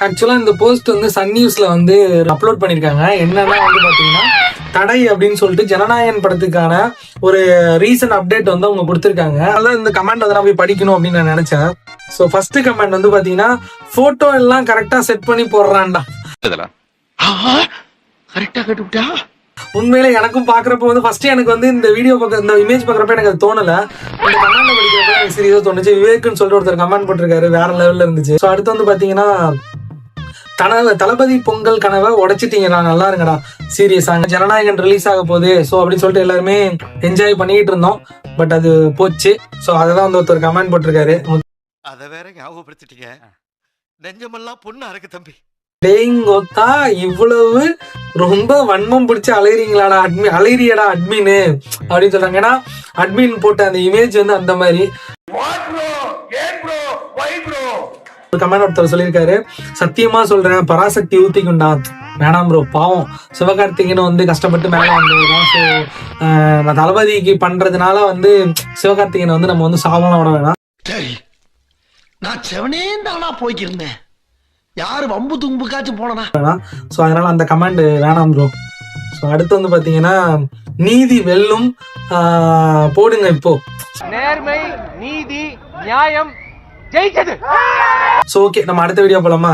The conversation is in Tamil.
ஆக்சுவலா இந்த போஸ்ட் வந்து சன் நியூஸ்ல வந்து அப்லோட் பண்ணிருக்காங்க. என்னன்னா வந்து பாத்தீங்கன்னா தடை அப்படின்னு சொல்லிட்டு ஜனநாயகன் படத்துக்கான ஒரு ரீசன் அப்டேட் வந்து அவங்க கொடுத்திருக்காங்க. அதான் இந்த கமெண்ட் வந்து நான் போய் படிக்கணும் அப்படின்னு நான் நினைச்சேன். சோ ஃபர்ஸ்ட் கமெண்ட் வந்து பாத்தீங்கன்னா போட்டோ எல்லாம் கரெக்டா செட் பண்ணி போடுறான்டா. கரெக்டா கட்டுட்டா. உண்மையில எனக்கும் பாக்குறப்ப வந்து ஃபர்ஸ்ட் எனக்கு வந்து இந்த வீடியோ இந்த இமேஜ் பாக்குறப்ப எனக்கு அது தோணல. இந்த கமெண்ட் படிக்கிறப்ப எனக்கு சீரியஸா தோணுச்சு. விவேக்னு சொல்லிட்டு ஒருத்தர் கமெண்ட் போட்டிருக்காரு, வேற லெவல்ல இருந்துச்சு. ஸோ அடுத்து வந்து பாத்தீங்கன்னா தளபதி பொங்கல் கனவை உடைச்சிட்டீங்கடா, நல்லா இருங்கடா, சீரியஸா ஜனநாயகன் ரிலீஸ் ஆக போகுது ஸோ அப்படின்னு சொல்லிட்டு எல்லாருமே என்ஜாய் பண்ணிட்டு இருந்தோம். பட் அது போச்சு. ஸோ அதை வந்து ஒருத்தர் கமெண்ட் போட்டிருக்காரு. அத வேற ஞாபகப்படுத்திட்டீங்க. நெஞ்சமெல்லாம் பொண்ணா இருக்கு தம்பி. டேங்கோத்தா, இவ்வளவு ரொம்ப வன்மம் பிடிச்சி அலையறீங்களாடா அலையறியடா அட்மின் அப்படின்னு சொல்றாங்க. ஏன்னா அட்மின் போட்ட அந்த இமேஜ் வந்து அந்த மாதிரி. ஒரு கமெண்ட் ஒருத்தர் சொல்லியிருக்காரு, சத்தியமா சொல்றேன் பராசக்தி ஊத்திக்குண்டா. வேணாம் ப்ரோ, பாவம் சிவகார்த்திகேயன் வந்து கஷ்டப்பட்டு மேல வந்ததுதான். ஸோ நான் தளபதிக்கு பண்றதுனால வந்து சிவகார்த்திகேயன் வந்து நம்ம வந்து சாவலாம் விட வேணாம். சரி, நான் செவனே தானா போய்க்கிருந்தேன். யாரு வம்பு தும்புக்காச்சும் போனா. ஸோ அதனால அந்த கமெண்ட் வேணாம் ப்ரோ. ஸோ அடுத்து வந்து பாத்தீங்கன்னா நீதி வெல்லும் போடுங்க இப்போ. நேர்மை, நீதி, நியாயம் ஜெயிச்சது. ஸோ ஓகே, நம்ம அடுத்த வீடியோ போலாமா?